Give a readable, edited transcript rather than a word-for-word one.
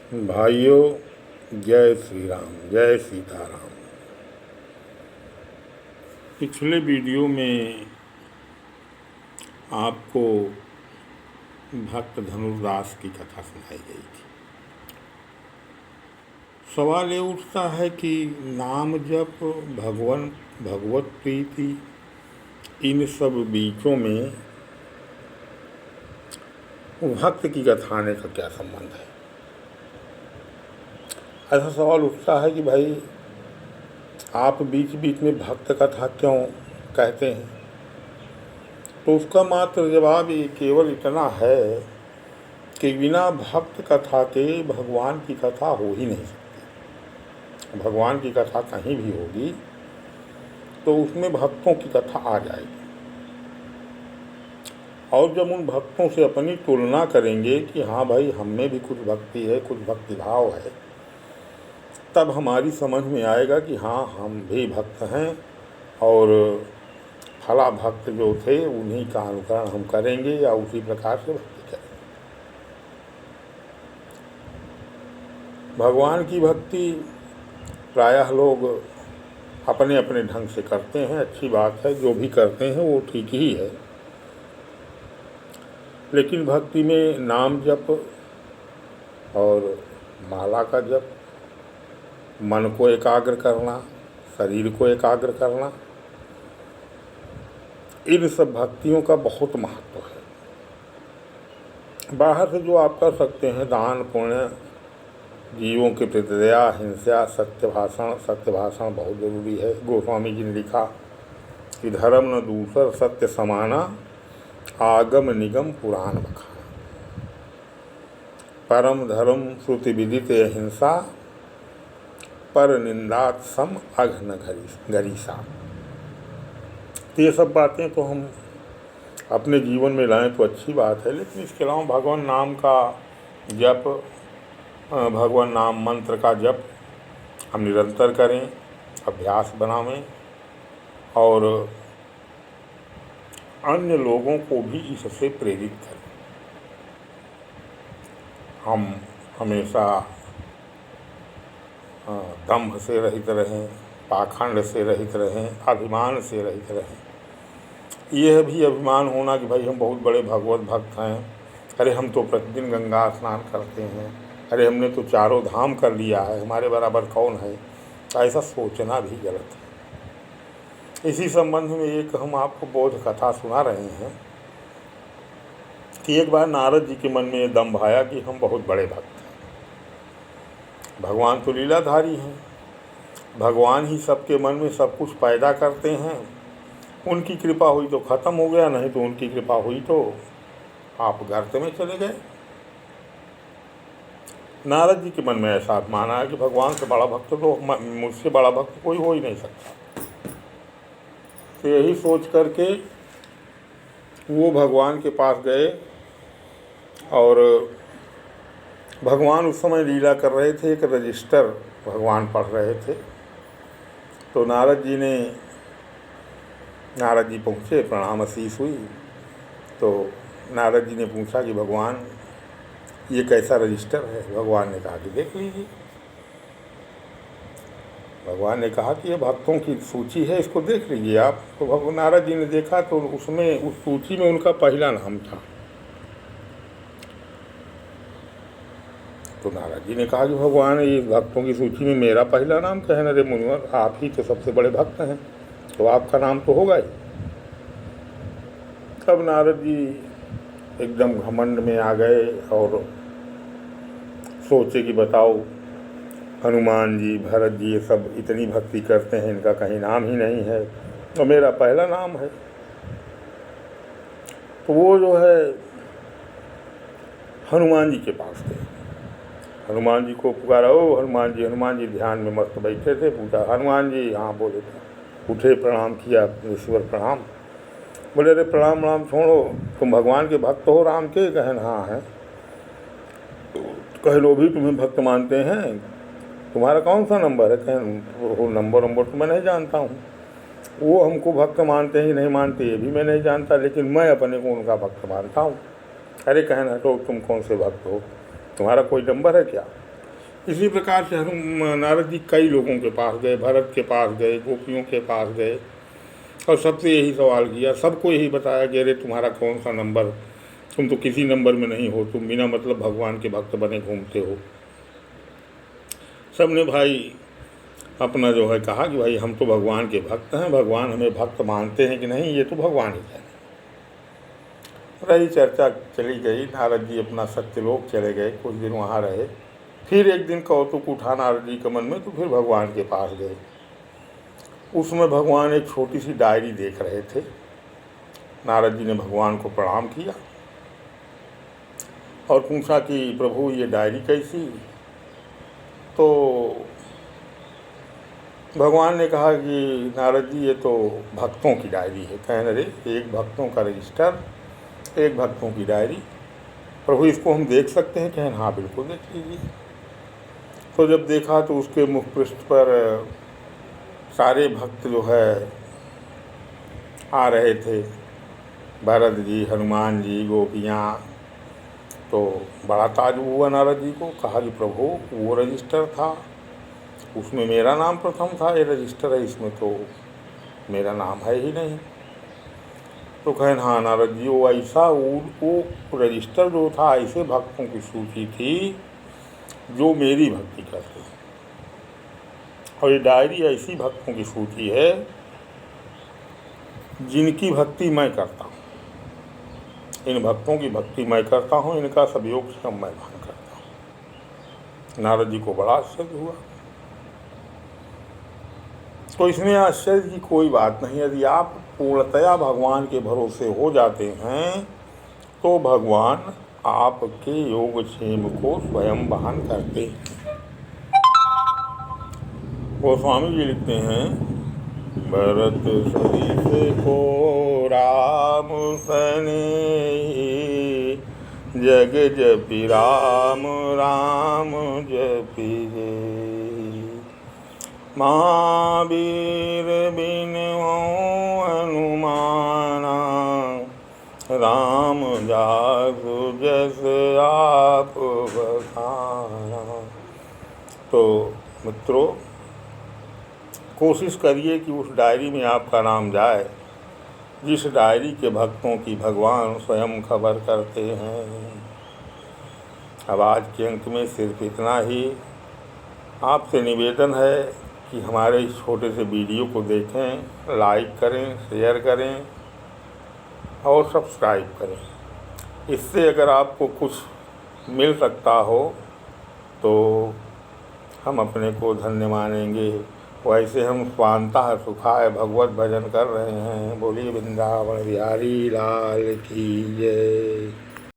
भाइयों, जय श्री राम, जय सीताराम। पिछले वीडियो में आपको भक्त धनुर्दास की कथा सुनाई गई थी। सवाल ये उठता है कि नाम जप, भगवत प्रीति, इन सब बीचों में भक्त की कथा आने का क्या संबंध है। ऐसा सवाल उठता है कि भाई आप बीच बीच में भक्त कथा क्यों कहते हैं। तो उसका मात्र जवाब ये केवल इतना है कि बिना भक्त कथा के भगवान की कथा हो ही नहीं सकती। भगवान की कथा कहीं भी होगी तो उसमें भक्तों की कथा आ जाएगी, और जब उन भक्तों से अपनी तुलना करेंगे कि हाँ भाई हम में भी कुछ भक्ति है, कुछ भक्ति भाव है, तब हमारी समझ में आएगा कि हाँ हम भी भक्त हैं और फला भक्त जो थे उन्हीं का अनुकरण हम करेंगे या उसी प्रकार से भक्ति करेंगे। भगवान की भक्ति प्रायः लोग अपने अपने ढंग से करते हैं, अच्छी बात है, जो भी करते हैं वो ठीक ही है। लेकिन भक्ति में नाम जप और माला का जप, मन को एकाग्र करना, शरीर को एकाग्र करना, इन सब भक्तियों का बहुत महत्व है। बाहर से जो आप कर सकते हैं, दान पुण्य, जीवों के प्रति दया, हिंसा, सत्य भाषण बहुत ज़रूरी है। गोस्वामी जी ने लिखा कि धर्म न दूसर सत्य समाना, आगम निगम पुराण बखाना। परम धर्म श्रुति विदित हिंसा, पर निंदात सम अघ्न गरीसा। ये सब बातें तो हम अपने जीवन में लाएं तो अच्छी बात है, लेकिन इसके अलावा भगवान नाम का जप, भगवान नाम मंत्र का जप हम निरंतर करें, अभ्यास बनावें और अन्य लोगों को भी इससे प्रेरित करें। हम हमेशा दंभ से रहित रहें, पाखंड से रहित रहें, अभिमान से रहित रहें। यह भी अभिमान होना कि भाई हम बहुत बड़े भगवत भक्त हैं, अरे हम तो प्रतिदिन गंगा स्नान करते हैं, अरे हमने तो चारों धाम कर लिया है, हमारे बराबर कौन है, ऐसा सोचना भी गलत है। इसी संबंध में एक हम आपको बोध कथा सुना रहे हैं कि एक बार नारद जी के मन में ये दंभ आया कि हम बहुत बड़े भक्त हैं। भगवान तो लीलाधारी हैं, भगवान ही सबके मन में सब कुछ पैदा करते हैं। उनकी कृपा हुई तो ख़त्म हो गया, नहीं तो उनकी कृपा हुई तो आप गर्त में चले गए। नारद जी के मन में ऐसा माना है कि भगवान से बड़ा भक्त तो मुझसे बड़ा भक्त कोई हो ही नहीं सकता। तो यही सोच करके वो भगवान के पास गए और भगवान उस समय लीला कर रहे थे, एक रजिस्टर भगवान पढ़ रहे थे। तो नारद जी पहुँचे, प्रणाम आशीष हुई। तो नारद जी ने पूछा कि भगवान ये कैसा रजिस्टर है। भगवान ने कहा कि देख लीजिए। भगवान ने कहा कि ये भक्तों की सूची है, इसको देख लीजिए आप। तो नारद जी ने देखा तो उसमें उस सूची में उनका पहला नाम था। तो नारद जी ने कहा कि भगवान ये भक्तों की सूची में मेरा पहला नाम क्या है? अरे मुनिवर, आप ही तो सबसे बड़े भक्त हैं, तो आपका नाम तो होगा ही। तब नारद जी एकदम घमंड में आ गए और सोचे कि बताओ, हनुमान जी, भरत जी, ये सब इतनी भक्ति करते हैं, इनका कहीं नाम ही नहीं है और मेरा पहला नाम है। तो वो जो है हनुमान जी के पास गए, हनुमान जी को पुकारा, ओ हनुमान जी। हनुमान जी ध्यान में मस्त बैठे थे। पूछा, हनुमान जी? हाँ बोले थे। उठे, प्रणाम किया, ईश्वर प्रणाम। बोले, अरे प्रणाम छोड़ो, तुम भगवान के भक्त हो राम के? कहन हाँ है। कहे लो भी तुम्हें भक्त मानते हैं, तुम्हारा कौन सा नंबर है? कहें वो नंबर तो मैं नहीं जानता हूँ, वो हमको भक्त मानते हैं नहीं मानते ये भी मैं नहीं जानता, लेकिन मैं अपने को उनका भक्त मानता हूँ। अरे कहना तो तुम कौन से भक्त हो, तुम्हारा कोई नंबर है क्या? इसी प्रकार से नारद जी कई लोगों के पास गए, भरत के पास गए, गोपियों के पास गए और सबसे यही सवाल किया। सबको यही बताया कि अरे तुम्हारा कौन सा नंबर, तुम तो किसी नंबर में नहीं हो, तुम बिना मतलब भगवान के भक्त बने घूमते हो। सब ने भाई अपना जो है कहा कि भाई हम तो भगवान के भक्त हैं, भगवान हमें भक्त मानते हैं कि नहीं ये तो भगवान ही है। रही चर्चा चली गई। नारद जी अपना सत्यलोक चले गए, कुछ दिन वहाँ रहे। फिर एक दिन कौतुक उठा नारद जी के मन में, तो फिर भगवान के पास गए। उसमें भगवान एक छोटी सी डायरी देख रहे थे। नारद जी ने भगवान को प्रणाम किया और पूछा कि प्रभु ये डायरी कैसी। तो भगवान ने कहा कि नारद जी ये तो भक्तों की डायरी है। कहने अरे एक भक्तों का रजिस्टर, एक भक्तों की डायरी, प्रभु इसको हम देख सकते हैं? कहें हाँ बिल्कुल देख लीजिए। तो जब देखा तो उसके मुख पृष्ठ पर सारे भक्त जो है आ रहे थे, भरत जी, हनुमान जी, गोपियाँ। तो बड़ा ताज्जुब हुआ नारद जी को। कहा कि प्रभु वो रजिस्टर था, उसमें मेरा नाम प्रथम था, ये रजिस्टर है इसमें तो मेरा नाम है ही नहीं। तो कहें हाँ नारद जी वो ऐसा वो रजिस्टर जो था ऐसे भक्तों की सूची थी जो मेरी भक्ति करते हैं, और ये डायरी ऐसी भक्तों की सूची है जिनकी भक्ति मैं करता हूँ। इन भक्तों की भक्ति मैं करता हूँ, इनका सब योग सब मैं भान करता हूँ। नारद जी को बड़ा आश्चर्य हुआ। तो इसमें आश्चर्य की कोई बात नहीं। यदि आप पूर्णतया भगवान के भरोसे हो जाते हैं तो भगवान आपके योगक्षेम को स्वयं वहन करते हैं। गोस्वामी जी लिखते हैं, भरत सरिस को राम सने, जग जपि राम राम जपिजे, महावीर बिनु हनुमाना, राम जासु जस आप बखाना। तो मित्रों, कोशिश करिए कि उस डायरी में आपका नाम जाए जिस डायरी के भक्तों की भगवान स्वयं खबर करते हैं। अब आज के अंक में सिर्फ इतना ही। आपसे निवेदन है कि हमारे इस छोटे से वीडियो को देखें, लाइक करें, शेयर करें और सब्सक्राइब करें। इससे अगर आपको कुछ मिल सकता हो तो हम अपने को धन्य मानेंगे। वैसे हम स्वांतः सुखाय भगवत भजन कर रहे हैं। बोलिए वृंदावन बिहारी लाल की जय।